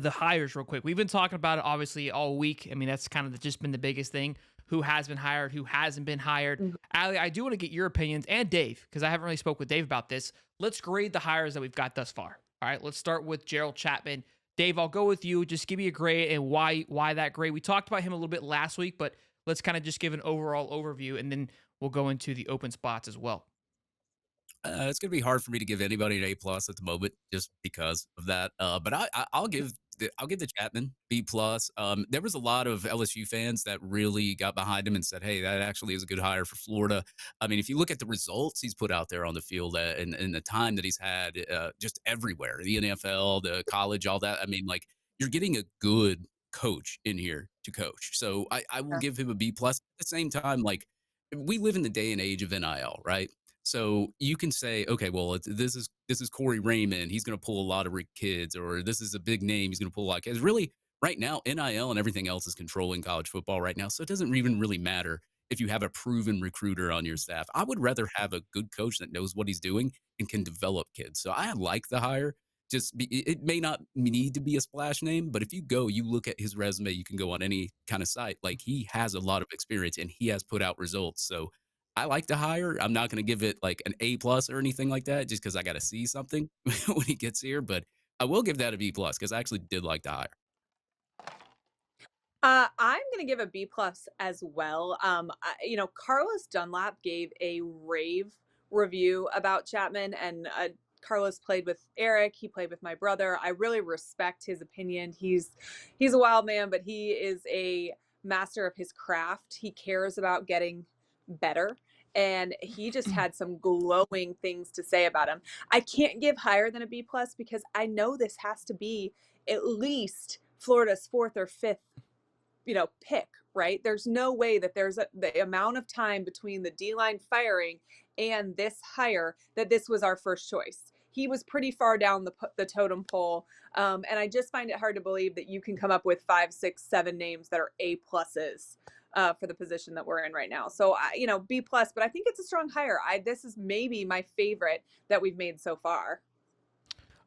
the hires real quick. We've been talking about it obviously all week. I mean, that's kind of just been the biggest thing. Who has been hired, who hasn't been hired. Mhm. Allie, I do want to get your opinions, and Dave, because I haven't really spoke with Dave about this. Let's grade the hires that we've got thus far. All right, let's start with Gerald Chapman. Dave, I'll go with you. Just give me a grade and why that grade. We talked about him a little bit last week, but let's kind of just give an overall overview, and then we'll go into the open spots as well. It's gonna be hard for me to give anybody an A plus at the moment, just because of that. But I'll give the Chapman B plus. There was a lot of LSU fans that really got behind him and said, "Hey, that actually is a good hire for Florida." I mean, if you look at the results he's put out there on the field and the time that he's had, just everywhere, the NFL, the college, all that. I mean, like you're getting a good coach in here to coach. So I will Yeah. give him a B plus. At the same time, like we live in the day and age of NIL, right? So you can say, okay, well, this is Corey Raymond. He's going to pull a lot of kids, or this is a big name. He's going to pull a lot of kids. Really, right now, NIL and everything else is controlling college football right now. So it doesn't even really matter if you have a proven recruiter on your staff. I would rather have a good coach that knows what he's doing and can develop kids. So I like the hire. It may not need to be a splash name, but if you go, you look at his resume, you can go on any kind of site. Like he has a lot of experience and he has put out results. So I like to hire. I'm not going to give it like an A plus or anything like that, just because I got to see something when he gets here. But I will give that a B plus because I actually did like to hire. I'm gonna give a B plus as well. Carlos Dunlap gave a rave review about Chapman, and Carlos played with Eric. He played with my brother. I really respect his opinion. He's a wild man, but he is a master of his craft. He cares about getting better. And he just had some glowing things to say about him. I can't give higher than a B plus because I know this has to be at least Florida's fourth or fifth pick, right? There's no way that the amount of time between the D-line firing and this hire that this was our first choice. He was pretty far down the totem pole. And I just find it hard to believe that you can come up with 5, 6, 7 names that are A pluses for the position that we're in right now. So, B plus, but I think it's a strong hire. This is maybe my favorite that we've made so far.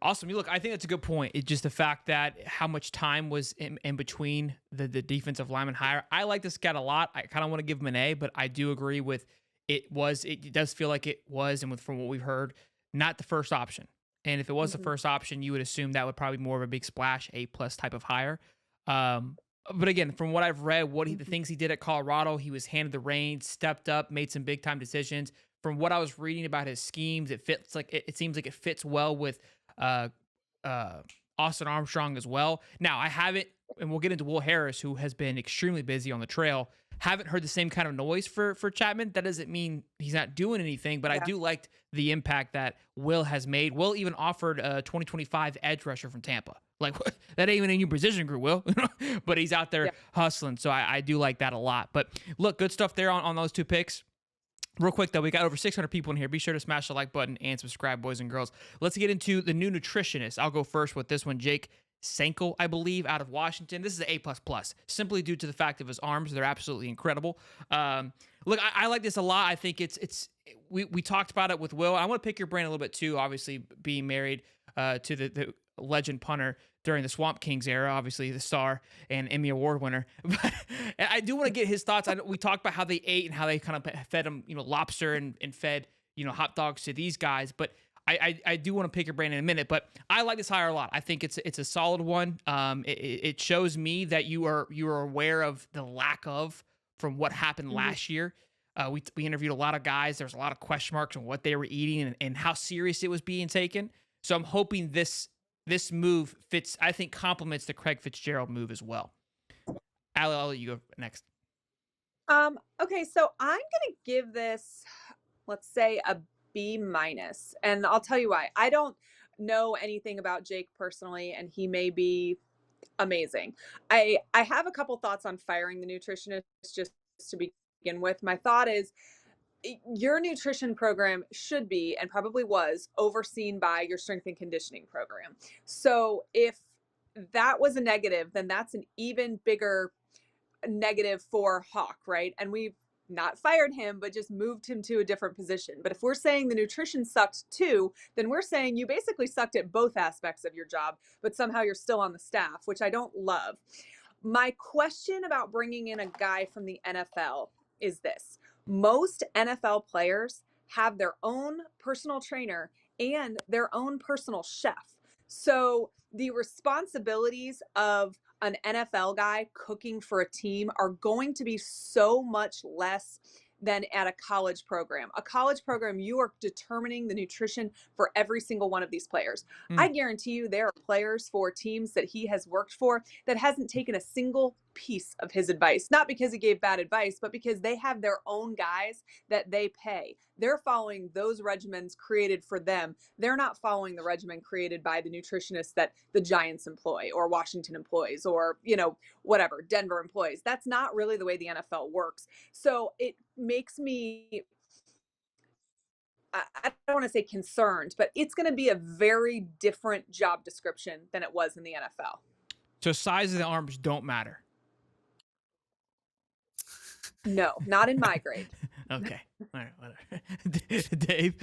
Awesome. Look, I think that's a good point. It's just the fact that how much time was in between the defensive lineman hire. I like this guy a lot. I kind of want to give him an A, but I do agree with it does feel like it was, and from what we've heard, not the first option. And if it was the Mhm. first option, you would assume that would probably be more of a big splash, A plus type of hire. Um, but again, from what I've read, the Mhm. things he did at Colorado, he was handed the reins, stepped up, made some big time decisions. From what I was reading about his schemes, it seems like it fits well with uh, uh, Austin Armstrong as well. Now, I haven't, and we'll get into Will Harris, who has been extremely busy on the trail. Haven't heard the same kind of noise for Chapman. That doesn't mean he's not doing anything, but I Yeah. do like the impact that Will has made. Will even offered a 2025 edge rusher from Tampa. Like that ain't even in your position group, Will, but he's out there Yeah. hustling. So I do like that a lot. But look, good stuff there on those two picks. Real quick, though, we got over 600 people in here. Be sure to smash the like button and subscribe, boys and girls. Let's get into the new nutritionist. I'll go first with this one, Jake Sankel, I believe, out of Washington. This is an A++, simply due to the fact of his arms. They're absolutely incredible. Look, I like this a lot. I think we talked about it with Will. I want to pick your brain a little bit, too, obviously, being married to the legend punter during the Swamp Kings era, obviously the star and Emmy Award winner. But I do want to get his thoughts. We talked about how they ate and how they kind of fed him, lobster and fed, hot dogs to these guys. But I do want to pick your brain in a minute. But I like this hire a lot. I think it's a solid one. It shows me that you are aware of the lack of from what happened Mhm. last year. We interviewed a lot of guys. There's a lot of question marks on what they were eating and how serious it was being taken. So I'm hoping this move fits, I think complements the Craig Fitzgerald move as well. Allie, I'll let you go next. Okay, so I'm gonna give this, let's say, a B minus, and I'll tell you why. I don't know anything about Jake personally, and he may be amazing. I have a couple thoughts on firing the nutritionist just to begin with. My thought is your nutrition program should be and probably was overseen by your strength and conditioning program. So if that was a negative, then that's an even bigger negative for Hawk, right? And not fired him, but just moved him to a different position. But if we're saying the nutrition sucked too, then we're saying you basically sucked at both aspects of your job, but somehow you're still on the staff, which I don't love. My question about bringing in a guy from the NFL is this. Most NFL players have their own personal trainer and their own personal chef. So the responsibilities of an NFL guy cooking for a team are going to be so much less than at a college program. A college program, you are determining the nutrition for every single one of these players. I guarantee you there are players for teams that he has worked for that hasn't taken a single piece of his advice, not because he gave bad advice, but because they have their own guys that they pay. They're following those regimens created for them. They're not following the regimen created by the nutritionist that the Giants employ or Washington employs or, whatever, Denver employs. That's not really the way the NFL works. So it makes me, I don't want to say concerned, but it's going to be a very different job description than it was in the NFL. So size of the arms don't matter. No, not in my grade. Okay. All right, whatever. Dave?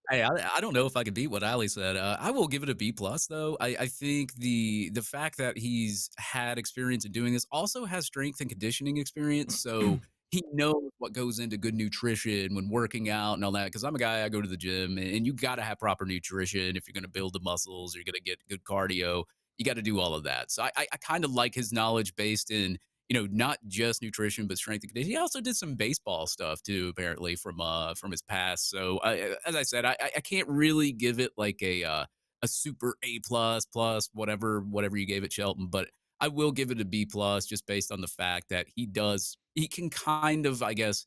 Hey, I don't know if I can beat what Ali said. I will give it a B plus though. I think the fact that he's had experience in doing this, also has strength and conditioning experience, so he knows what goes into good nutrition when working out and all that. Because I'm a guy, I go to the gym, and you got to have proper nutrition if you're going to build the muscles, you're going to get good cardio. You got to do all of that. So I kind of like his knowledge based in, not just nutrition, but strength and conditioning. He also did some baseball stuff too, apparently from his past. So as I said, I can't really give it like a super A plus whatever you gave it, Shelton, but I will give it a B plus just based on the fact that he can kind of, I guess,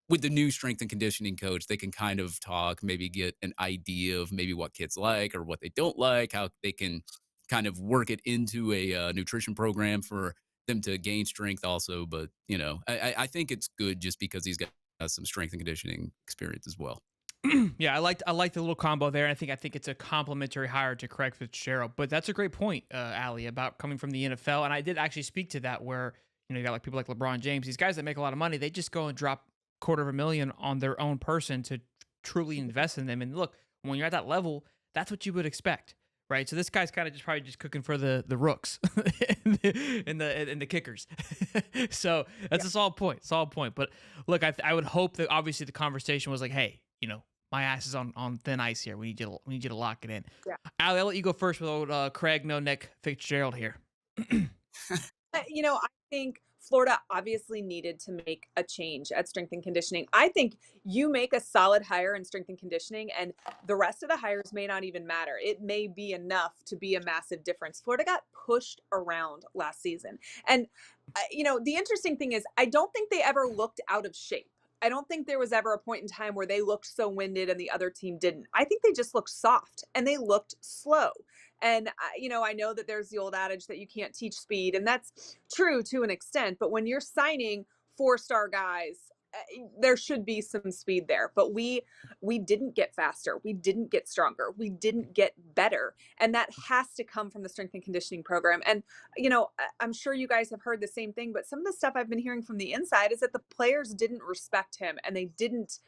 with the new strength and conditioning coach, they can kind of talk, maybe get an idea of maybe what kids like or what they don't like, how they can kind of work it into a nutrition program for them to gain strength also. But, I think it's good just because he's got some strength and conditioning experience as well. Yeah, I like the little combo there. I think it's a complimentary hire to Craig Fitzgerald. But that's a great point, Ali, about coming from the NFL. And I did actually speak to that where, you got like people like LeBron James, these guys that make a lot of money, they just go and drop $250,000 on their own person to truly invest in them. And look, when you're at that level, that's what you would expect. Right, so this guy's kind of probably just cooking for the rooks and the kickers. So that's a solid point. But look, I would hope that obviously the conversation was like, hey, my ass is on thin ice here. We need you to lock it in. Yeah. Ali, I'll let you go first with Craig No Neck Fitzgerald here. I think Florida obviously needed to make a change at strength and conditioning. I think you make a solid hire in strength and conditioning, and the rest of the hires may not even matter. It may be enough to be a massive difference. Florida got pushed around last season. And, the interesting thing is I don't think they ever looked out of shape. I don't think there was ever a point in time where they looked so winded and the other team didn't. I think they just looked soft and they looked slow. And, I know that there's the old adage that you can't teach speed, and that's true to an extent. But when you're signing 4-star guys, there should be some speed there. But we didn't get faster. We didn't get stronger. We didn't get better. And that has to come from the strength and conditioning program. And, I'm sure you guys have heard the same thing, but some of the stuff I've been hearing from the inside is that the players didn't respect him, and they didn't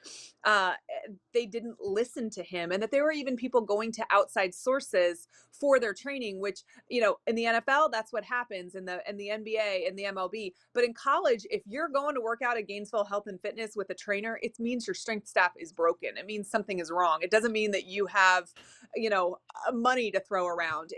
listen to him, and that there were even people going to outside sources for their training, which, in the NFL, that's what happens, in the NBA and the MLB. But in college, if you're going to work out at Gainesville Health and Fitness with a trainer, it means your strength staff is broken. It means something is wrong. It doesn't mean that you have, money to throw around.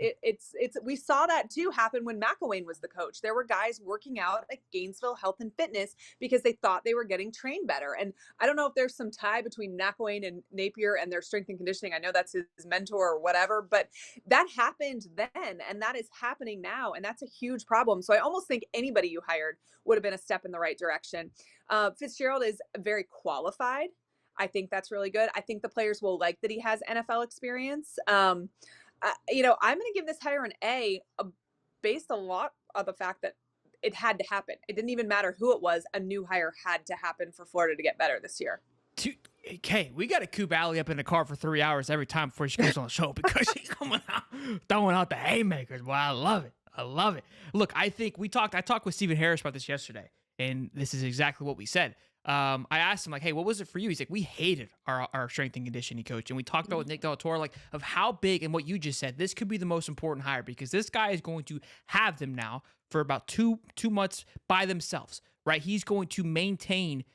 We saw that too happen when McElwain was the coach. There were guys working out at Gainesville Health and Fitness because they thought they were getting trained better. And I don't know if there's some tie between McElwain and Napier and their strength and conditioning. I know that's his mentor or whatever, but that happened then, and that is happening now, and that's a huge problem. So I almost think anybody you hired would have been a step in the right direction. Fitzgerald is very qualified. I think that's really good. I think the players will like that he has NFL experience. I'm going to give this hire an A based a lot of the fact that it had to happen. It didn't even matter who it was. A new hire had to happen for Florida to get better this year. Okay, we got to coop Ali up in the car for 3 hours every time before she goes on the show because she's coming out, throwing out the haymakers. Well, I love it. Look, I think I talked with Stephen Harris about this yesterday, And this is exactly what we said. I asked him, like, hey, what was it for you? He's like, we hated our strength and conditioning coach. And we talked about with Nick Del Toro, like, of how big, and what you just said, this could be the most important hire, because this guy is going to have them now for about two months by themselves, right? He's going to maintain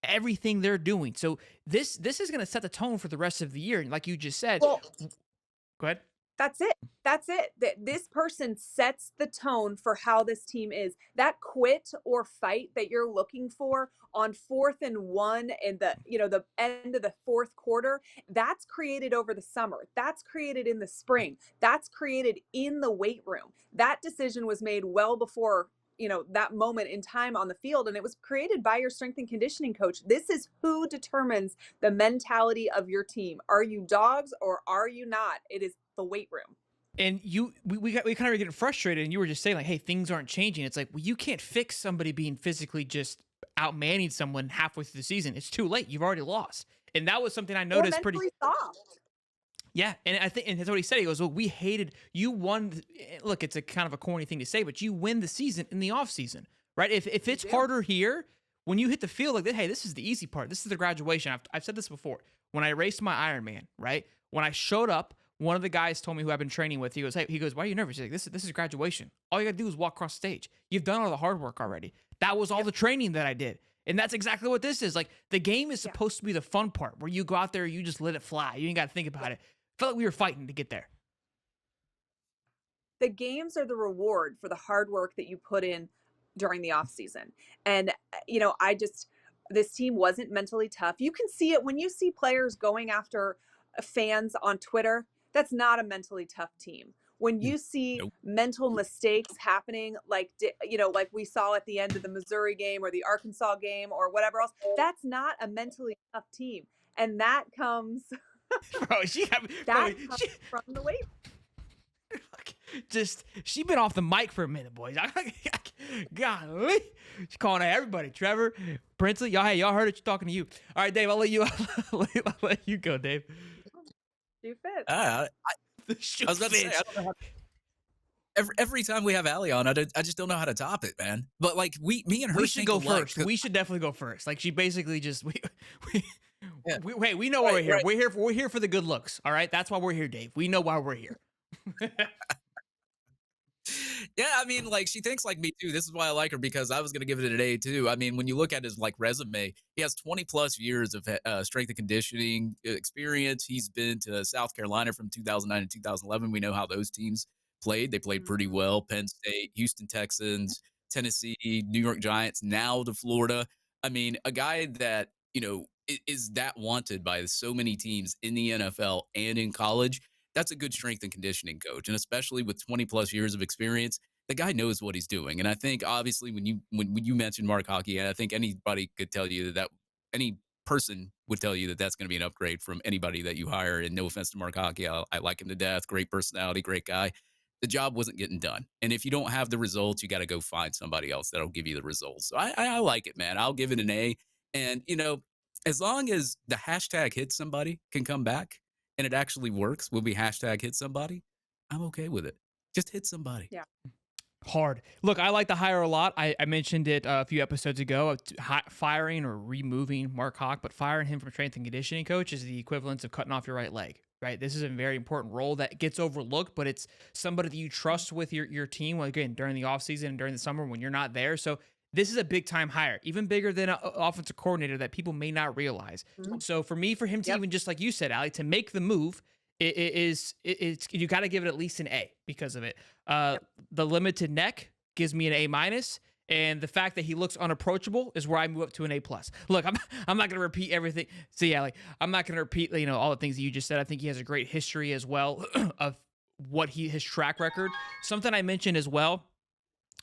everything they're doing. So this is going to set the tone for the rest of the year. And like you just said, Well, go ahead. that's it. That's it. This person sets the tone for how this team is. That quit or fight that you're looking for on 4th and 1 and the end of the fourth quarter, that's created over the summer. That's created in the spring. That's created in the weight room. That decision was made well before that moment in time on the field, and it was created by your strength and conditioning coach. This is who determines the mentality of your team. Are you dogs or are you not? It is the weight room. And we kind of were getting frustrated, and you were just saying, like, hey, things aren't changing. It's like, well, you can't fix somebody being physically just outmanning someone halfway through the season. It's too late. You've already lost. And that was something I noticed pretty soft. Yeah, and I think, and that's what he said. He goes, well, we hated, you won. Look, it's a kind of a corny thing to say, but you win the season in the off season, right? If it's harder here, when you hit the field, like, hey, this is the easy part. This is the graduation. I've said this before. When I raced my Ironman, right? When I showed up, one of the guys told me, who I've been training with, he goes, why are you nervous? He's like, this is graduation. All you got to do is walk across stage. You've done all the hard work already. That was all the training that I did. And that's exactly what this is. Like, the game is supposed to be the fun part, where you go out there, you just let it fly. You ain't got to think about it. Felt like we were fighting to get there. The games are the reward for the hard work that you put in during the off season. And, this team wasn't mentally tough. You can see it when you see players going after fans on Twitter. That's not a mentally tough team. When you see mental mistakes happening, like we saw at the end of the Missouri game or the Arkansas game or whatever else, that's not a mentally tough team. And that comes bro, from the weight. She been off the mic for a minute, boys. Golly. She's calling out everybody. Trevor, Princely, y'all heard it. She's talking to you. All right, Dave, I'll let you go, Dave. You fit. I was about to say, I don't know every time we have Allie on, I just don't know how to top it, man. But like me and her, we should go first. We should definitely go first. Like, she basically just we know why we're here. Right. We're here for the good looks. All right, that's why we're here, Dave. We know why we're here. Yeah, I mean, like, she thinks like me too. This is why I like her, because I was gonna give it an A too. I mean, when you look at his like resume, he has 20 plus years of strength and conditioning experience. He's been to South Carolina from 2009 to 2011. We know how those teams played. They played pretty well. Penn State, Houston Texans, Tennessee, New York Giants, now to Florida. I mean, a guy that, is that wanted by so many teams in the NFL and in college. That's a good strength and conditioning coach. And especially with 20 plus years of experience, the guy knows what he's doing. And I think obviously when you mentioned Mark Hockey, and I think anybody could tell you that any person would tell you that that's going to be an upgrade from anybody that you hire. And no offense to Mark Hockey, I like him to death. Great personality, great guy. The job wasn't getting done. And if you don't have the results, you got to go find somebody else that'll give you the results. So I like it, man. I'll give it an A. And, as long as the hashtag hit somebody can come back, and it actually works when we hashtag hit somebody, I'm okay with it. Just hit somebody. Yeah. Hard. Look, I like the hire a lot. I mentioned it a few episodes ago, firing or removing Mark Hawk, but firing him from strength and conditioning coach is the equivalent of cutting off your right leg, right? This is a very important role that gets overlooked, but it's somebody that you trust with your team, again, during the offseason and during the summer when you're not there. So this is a big time hire, even bigger than an offensive coordinator that people may not realize. Mm-hmm. So for him to even, just like you said, Allie, to make the move, it's you got to give it at least an A because of it. The limited neck gives me an A-, and the fact that he looks unapproachable is where I move up to an A+. Look, I'm not going to repeat everything. See, Allie, I'm not going to repeat all the things that you just said. I think he has a great history as well of his track record. Something I mentioned as well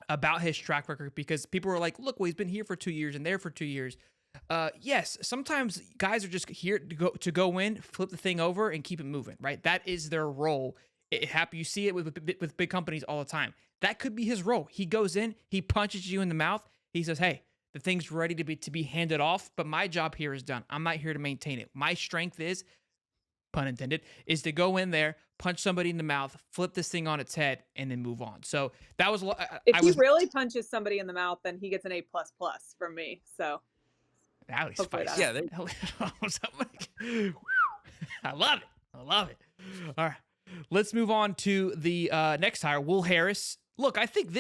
about his track record, because people were like, look, well, he's been here for 2 years and there for 2 years. Yes, sometimes guys are just here to go in, flip the thing over, and keep it moving, right? That is their role. You see it with big companies all the time. That could be his role. He goes in, he punches you in the mouth. He says, hey, the thing's ready to be handed off, but my job here is done. I'm not here to maintain it. My strength is pun intended, is to go in there, punch somebody in the mouth, flip this thing on its head, and then move on. So that was If I he was really punches somebody in the mouth, then he gets an A plus plus from me. So that was hopefully that spicy. Yeah, happens. I love it. I love it. All right, let's move on to the next hire, Will Harris. Look, I think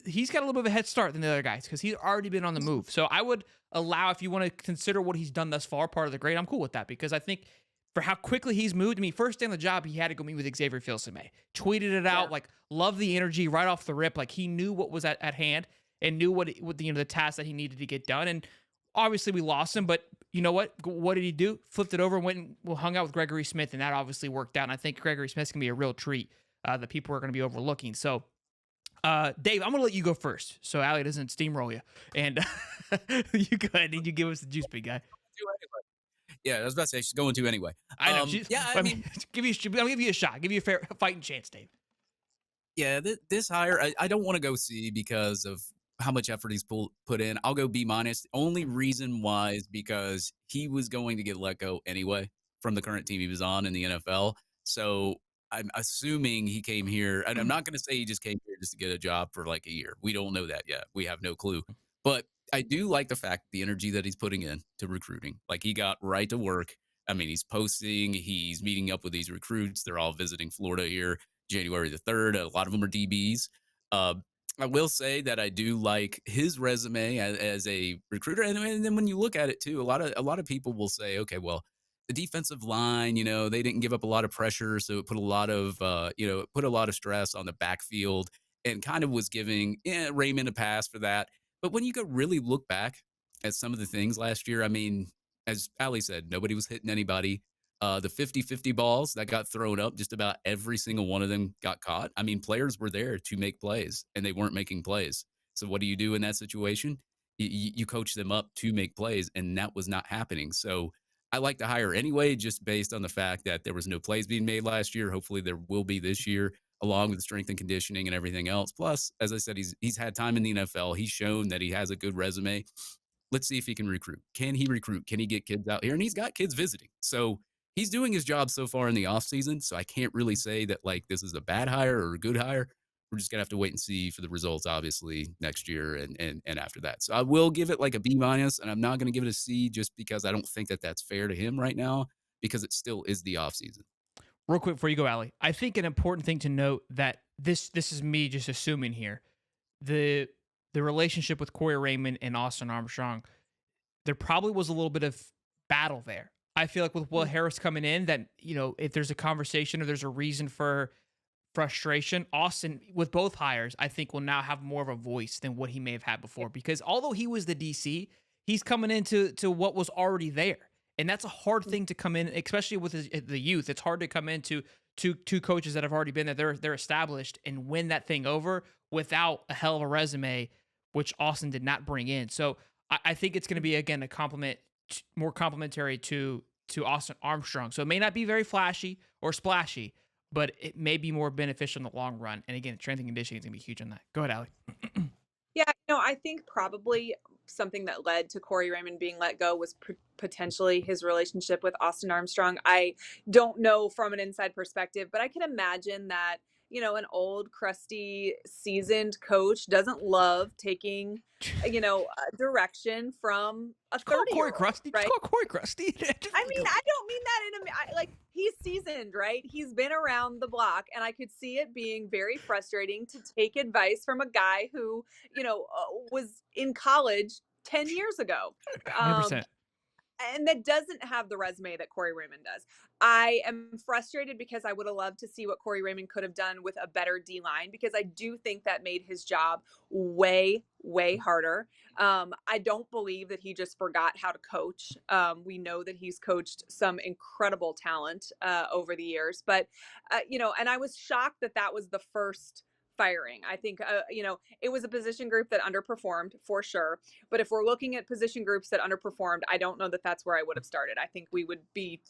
he's got a little bit of a head start than the other guys because he's already been on the move. So I would allow, if you want to consider what he's done thus far, part of the grade, I'm cool with that because I think for how quickly he's moved. I mean, first day on the job, he had to go meet with Xavier Filsaime. Tweeted it out, like, love the energy right off the rip. Like, he knew what was at hand and knew what the task that he needed to get done. And obviously we lost him, but you know what? What did he do? Flipped it over and went and hung out with Gregory Smith, and that obviously worked out. And I think Gregory Smith's going to be a real treat that people are going to be overlooking. So, Dave, I'm going to let you go first so Allie doesn't steamroll you. And you go ahead and you give us the juice, big guy. Yeah, I was about to say she's going to anyway. I know. I mean, I'll give you a shot. Give you a fair fighting chance, Dave. Yeah, this hire, I don't want to go C because of how much effort he's put in. I'll go B minus. The only reason why is because he was going to get let go anyway from the current team he was on in the NFL. So I'm assuming he came here, and I'm not going to say he just came here just to get a job for like a year. We don't know that yet. We have no clue. But I do like the fact, the energy that he's putting in to recruiting. Like, he got right to work. I mean, he's posting, he's meeting up with these recruits. They're all visiting Florida here January the 3rd. A lot of them are DBs. I will say that I do like his resume as a recruiter. And then when you look at it too, a lot of people will say, okay, well, the defensive line, they didn't give up a lot of pressure. So it put a lot of, it put a lot of stress on the backfield and kind of was giving Raymond a pass for that. But when you go really look back at some of the things last year, I mean, as Ali said, nobody was hitting anybody. The 50-50 balls that got thrown up, just about every single one of them got caught. I mean, players were there to make plays, and they weren't making plays. So what do you do in that situation? You coach them up to make plays, and that was not happening. So I like to hire anyway, just based on the fact that there was no plays being made last year. Hopefully there will be this year, along with strength and conditioning and everything else. Plus, as I said, he's had time in the NFL. He's shown that he has a good resume. Let's see if he can recruit. Can he recruit? Can he get kids out here? And he's got kids visiting. So he's doing his job so far in the offseason. So I can't really say that like this is a bad hire or a good hire. We're just gonna have to wait and see for the results, obviously, next year and after that. So I will give it like a B minus, and I'm not gonna give it a C just because I don't think that that's fair to him right now, because it still is the offseason. Real quick before you go, Allie, I think an important thing to note that this is me just assuming here, the relationship with Corey Raymond and Austin Armstrong, there probably was a little bit of battle there. I feel like with Will Harris coming in, that if there's a conversation or there's a reason for frustration, Austin, with both hires, I think will now have more of a voice than what he may have had before. Because although he was the DC, he's coming into what was already there, and that's a hard thing to come in, especially with the youth. It's hard to come into two coaches that have already been there, they're established, and win that thing over without a hell of a resume, which Austin did not bring in. So I think it's going to be, again, a compliment, more complimentary to Austin Armstrong. So it may not be very flashy or splashy, but it may be more beneficial in the long run. And again, strength and conditioning is going to be huge on that. Go ahead, Allie. Yeah, I think probably something that led to Corey Raymond being let go was potentially his relationship with Austin Armstrong. I don't know from an inside perspective, but I can imagine that, an old, crusty, seasoned coach doesn't love taking, direction from a 30-year-old. Corey Crusty. Right? Call Corey Crusty. I mean, I don't mean that like, he's seasoned, right? He's been around the block, and I could see it being very frustrating to take advice from a guy who, was in college 10 years ago. 100%. And that doesn't have the resume that Corey Raymond does. I am frustrated because I would have loved to see what Corey Raymond could have done with a better D-line, because I do think that made his job way, way harder. I don't believe that he just forgot how to coach. We know that he's coached some incredible talent over the years, but, and I was shocked that was the first firing. I think, it was a position group that underperformed for sure. But if we're looking at position groups that underperformed, I don't know that that's where I would have started. I think we would be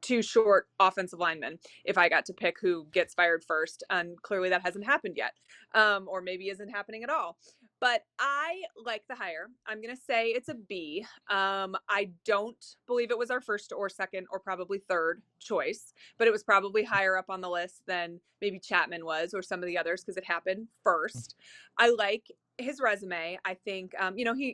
too short offensive linemen if I got to pick who gets fired first. And clearly that hasn't happened yet, or maybe isn't happening at all. But I like the hire. I'm going to say it's a B. I don't believe it was our first or second or probably third choice, but it was probably higher up on the list than maybe Chapman was or some of the others because it happened first. I like his resume. I think,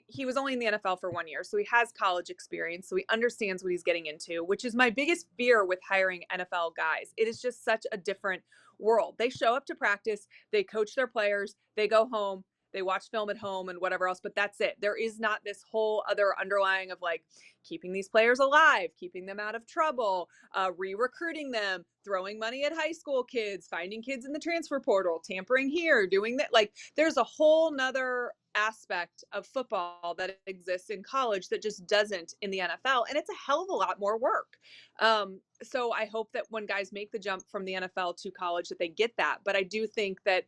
he was only in the NFL for 1 year, so he has college experience, so he understands what he's getting into, which is my biggest fear with hiring NFL guys. It is just such a different world. They show up to practice, they coach their players, they go home, they watch film at home and whatever else, but that's it. There is not this whole other underlying of like keeping these players alive, keeping them out of trouble, re-recruiting them, throwing money at high school kids, finding kids in the transfer portal, tampering here, doing that. Like there's a whole nother aspect of football that exists in college that just doesn't in the NFL. And it's a hell of a lot more work. So I hope that when guys make the jump from the NFL to college that they get that. But I do think that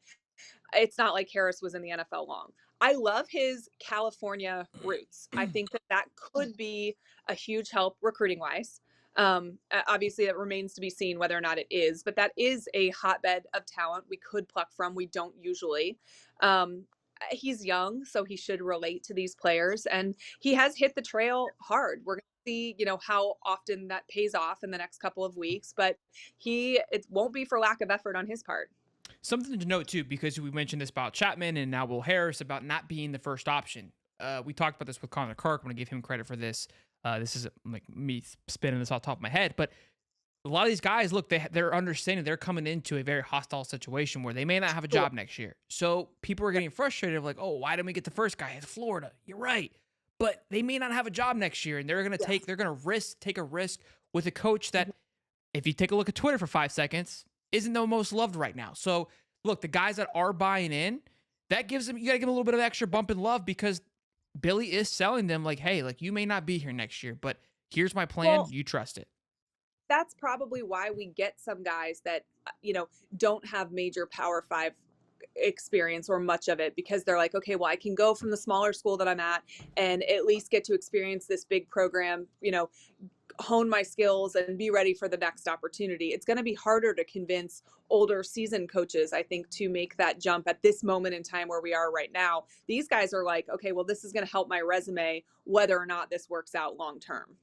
it's not like Harris was in the NFL long. I love his California roots. I think that that could be a huge help recruiting wise. Obviously, it remains to be seen whether or not it is, but that is a hotbed of talent we could pluck from. We don't usually. He's young, so he should relate to these players, and he has hit the trail hard. We're going to see, how often that pays off in the next couple of weeks, but it won't be for lack of effort on his part. Something to note too, because we mentioned this about Chapman and now Will Harris about not being the first option. We talked about this with Connor Kirk. I'm going to give him credit for this. This is like me spinning this off the top of my head, but a lot of these guys, look, they're understanding they're coming into a very hostile situation where they may not have a job next year. So people are getting frustrated of like, oh, why didn't we get the first guy? It's Florida. You're right. But they may not have a job next year, and they're going to take a risk with a coach that, if you take a look at Twitter for 5 seconds, isn't the most loved right now. So look, the guys that are buying in, that gives them, you got to give them a little bit of extra bump in love because Billy is selling them like, hey, like you may not be here next year, but here's my plan. Well, you trust it. that's probably why we get some guys that, don't have major Power 5 experience or much of it, because they're like, okay, well, I can go from the smaller school that I'm at and at least get to experience this big program, hone my skills and be ready for the next opportunity. It's going to be harder to convince older seasoned coaches, I think, to make that jump at this moment in time where we are right now. These guys are like, okay, well, this is going to help my resume, whether or not this works out long term.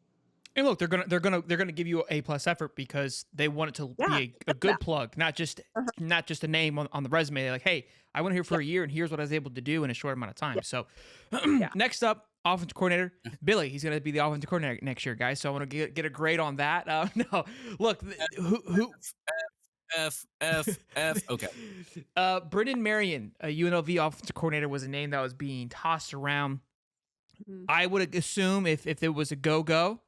And look, they're gonna give you a plus effort because they want it to be a good plug, not just a name on the resume. They're like, hey, I went here for a year and here's what I was able to do in a short amount of time. So next up, offensive coordinator Billy. He's gonna be the offensive coordinator next year, guys. So I want to get a grade on that. No, look, who F. Okay. Brendan Marion, a UNLV offensive coordinator, was a name that was being tossed around. I would assume if it was a go.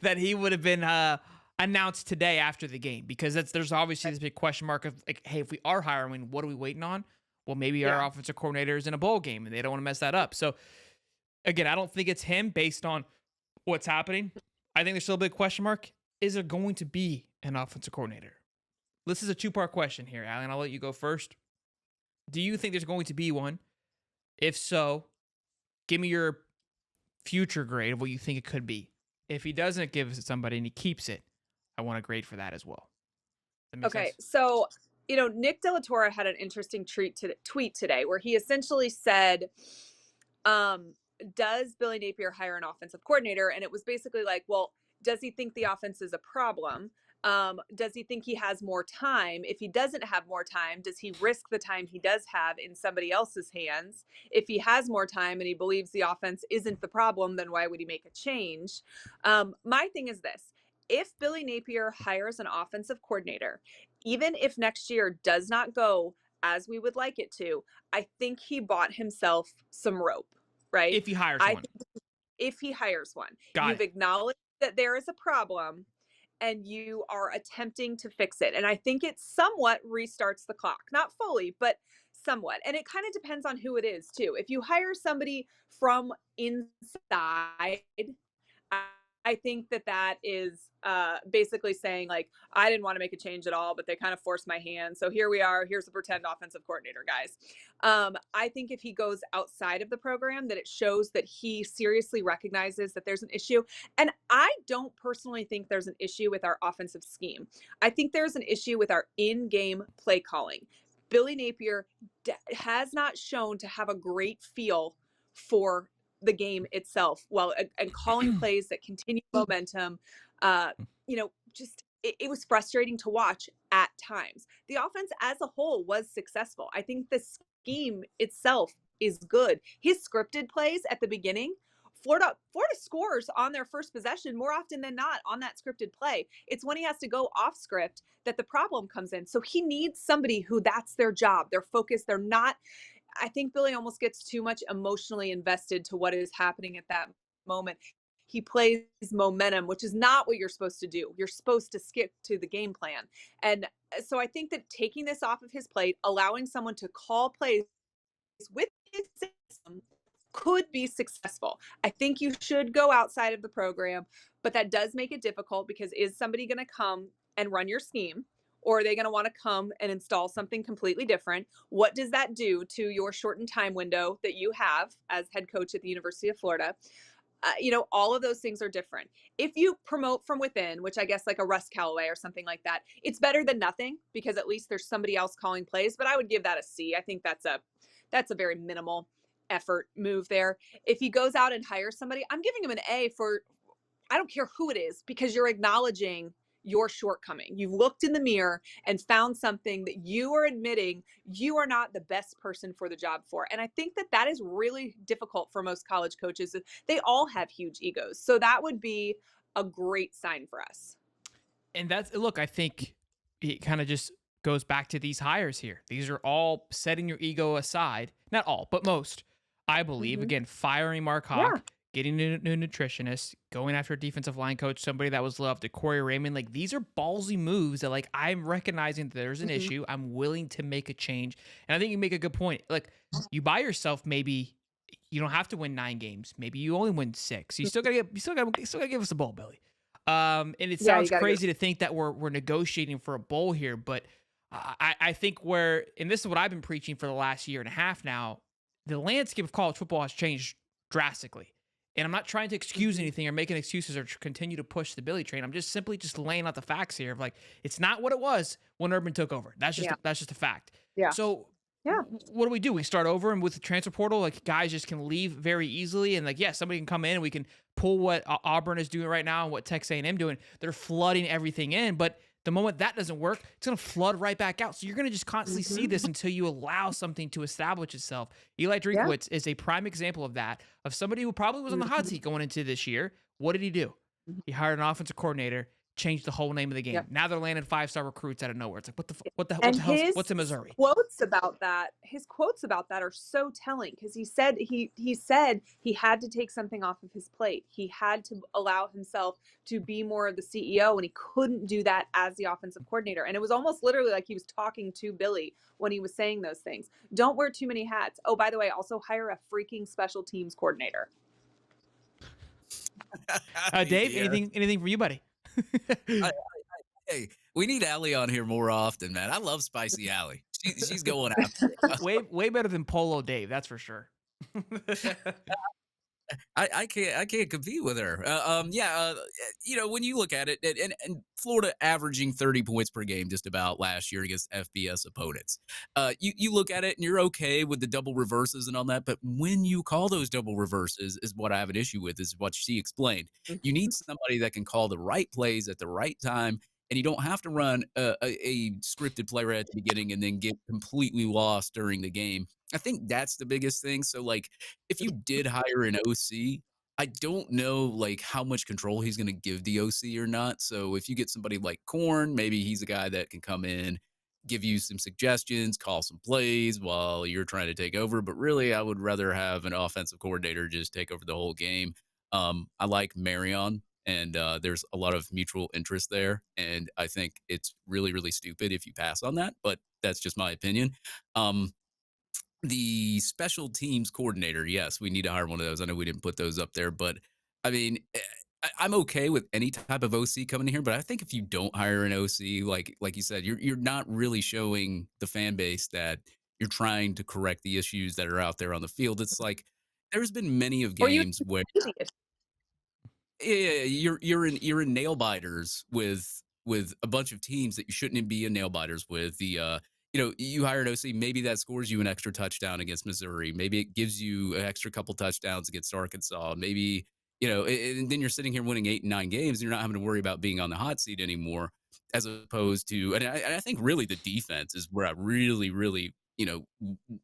that he would have been announced today after the game, because there's obviously this big question mark of like, hey, if we are hiring, what are we waiting on? Well, maybe our offensive coordinator is in a bowl game and they don't want to mess that up. So again, I don't think it's him based on what's happening. I think there's still a big question mark. Is there going to be an offensive coordinator? This is a 2-part question here, Alan. I'll let you go first. Do you think there's going to be one? If so, give me your future grade of what you think it could be. If he doesn't give it to somebody and he keeps it, I want a grade for that as well. Okay, so, Nick De La Torre had an interesting tweet today where he essentially said, does Billy Napier hire an offensive coordinator? And it was basically like, well, does he think the offense is a problem? Does he think he has more time? If he doesn't have more time, does he risk the time he does have in somebody else's hands? If he has more time and he believes the offense isn't the problem, then why would he make a change? My thing is this. If Billy Napier hires an offensive coordinator, even if next year does not go as we would like it to, I think he bought himself some rope, right? If he hires one. If he hires one. You've acknowledged that there is a problem and you are attempting to fix it. And I think it somewhat restarts the clock. Not fully, but somewhat. And it kind of depends on who it is, too. If you hire somebody from inside, I think that is basically saying, like, I didn't want to make a change at all, but they kind of forced my hand. So here we are. Here's a pretend offensive coordinator, guys. I think if he goes outside of the program, that it shows that he seriously recognizes that there's an issue. And I don't personally think there's an issue with our offensive scheme. I think there's an issue with our in-game play calling. Billy Napier has not shown to have a great feel for the game itself. Well, and calling plays that continue momentum, uh, just it was frustrating to watch at times. The offense as a whole was successful. I think the scheme itself is good. His scripted plays at the beginning, Florida scores on their first possession more often than not on that scripted play. It's when he has to go off script that the problem comes in. So he needs somebody who that's their job. They're focused. They're not. I think Billy almost gets too much emotionally invested to what is happening at that moment. He plays momentum, which is not what you're supposed to do. You're supposed to skip to the game plan. And so I think that taking this off of his plate, allowing someone to call plays with his system could be successful. I think you should go outside of the program, but that does make it difficult because is somebody going to come and run your scheme? Or are they going to want to come and install something completely different? What does that do to your shortened time window that you have as head coach at the University of Florida? All of those things are different. If you promote from within, which I guess like a Russ Callaway or something like that, it's better than nothing because at least there's somebody else calling plays. But I would give that a C. I think that's a very minimal effort move there. If he goes out and hires somebody, I'm giving him an A for, I don't care who it is, because you're acknowledging your shortcoming. You've looked in the mirror and found something that you are admitting you are not the best person for the job for. And I think that that is really difficult for most college coaches. They all have huge egos. So that would be a great sign for us. And look, I think it kind of just goes back to these hires here. These are all setting your ego aside. Not all, but most, I believe. Mm-hmm. Again, firing Mark Yeah. Hawk, getting a new nutritionist, going after a defensive line coach, somebody that was loved, Corey Raymond. Like, these are ballsy moves that, like, I'm recognizing that there's an Mm-hmm. issue. I'm willing to make a change. And I think you make a good point. Like, you by yourself, maybe you don't have to win 9 games. Maybe you only win 6. You still gotta give us a bowl, Billy. And it Yeah, sounds crazy to think that we're negotiating for a bowl here, but I think and this is what I've been preaching for the last year and a half now, the landscape of college football has changed drastically. And I'm not trying to excuse Mm-hmm. anything or making excuses or continue to push the Billy train. I'm just simply laying out the facts here of like, it's not what it was when Urban took over. That's just a fact. Yeah. So Yeah. what do? We start over, and with the transfer portal, like, guys just can leave very easily, and like, yeah, somebody can come in and we can pull what Auburn is doing right now and what Texas A&M doing. They're flooding everything in, but the moment that doesn't work, it's going to flood right back out. So you're going to just constantly see this until you allow something to establish itself. Eli Drinkwitz is a prime example of that, of somebody who probably was on the hot seat going into this year. What did he do? He hired an offensive coordinator, changed the whole name of the game. Yep. Now they're landing 5-star recruits out of nowhere. It's like, what the And hell? his What's in Missouri? quotes about that are so telling because he said he had to take something off of his plate. He had to allow himself to be more of the CEO, and he couldn't do that as the offensive coordinator. And it was almost literally like he was talking to Billy when he was saying those things. Don't wear too many hats. Oh, by the way, also hire a freaking special teams coordinator. Dave, Yeah. anything for you, buddy? Hey, we need Allie on here more often, man. I love Spicy Allie. She's going after it. way better than Polo Dave, that's for sure. I can't compete with her. When you look at it, and Florida averaging 30 points per game just about last year against FBS opponents. You look at it and you're okay with the double reverses and all that, but when you call those double reverses is what I have an issue with, is what she explained. You need somebody that can call the right plays at the right time, and you don't have to run a scripted play right at the beginning and then get completely lost during the game. I think that's the biggest thing. So, like, if you did hire an OC, I don't know, like, how much control he's going to give the OC or not. So if you get somebody like Korn, maybe he's a guy that can come in, give you some suggestions, call some plays while you're trying to take over. But really, I would rather have an offensive coordinator just take over the whole game. I like Marion, and there's a lot of mutual interest there. And I think it's really, really stupid if you pass on that, but that's just my opinion. The special teams coordinator, yes, we need to hire one of those. I know we didn't put those up there, but I mean, I'm okay with any type of OC coming in here. But I think if you don't hire an OC, like you said, you're not really showing the fan base that you're trying to correct the issues that are out there on the field. It's like there's been many of Or you games where you're in nail biters with a bunch of teams that you shouldn't be in nail biters with. you hire an OC, maybe that scores you an extra touchdown against Missouri. Maybe it gives you an extra couple touchdowns against Arkansas. Maybe, and then you're sitting here winning 8 and 9 games, and you're not having to worry about being on the hot seat anymore, as opposed to, and I think really the defense is where I really, really,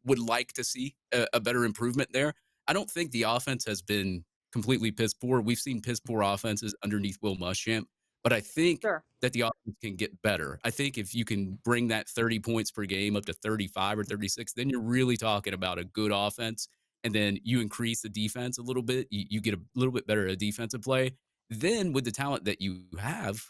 would like to see a better improvement there. I don't think the offense has been completely piss poor. We've seen piss poor offenses underneath Will Muschamp, but I think Sure. that the offense can get better. I think if you can bring that 30 points per game up to 35 or 36, then you're really talking about a good offense. And then you increase the defense a little bit. You get a little bit better at defensive play. Then with the talent that you have,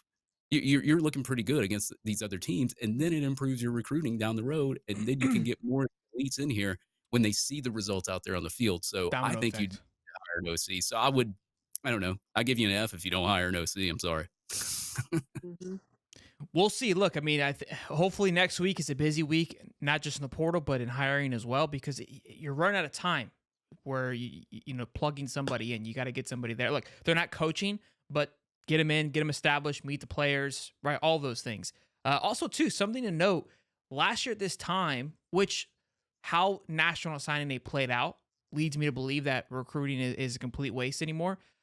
you're looking pretty good against these other teams. And then it improves your recruiting down the road. And then you can get more elites in here when they see the results out there on the field. So I Domino think you'd effect. hire an OC. So I don't know. I give you an F if you don't hire an OC. I'm sorry. Hmm. We'll see. Look, I mean, hopefully next week is a busy week, not just in the portal, but in hiring as well, because you're running out of time where plugging somebody in. You got to get somebody there. Look, they're not coaching, but get them in, get them established, meet the players, right? All those things. Also, too, something to note: last year at this time, which how national signing day played out leads me to believe that recruiting is a complete waste anymore.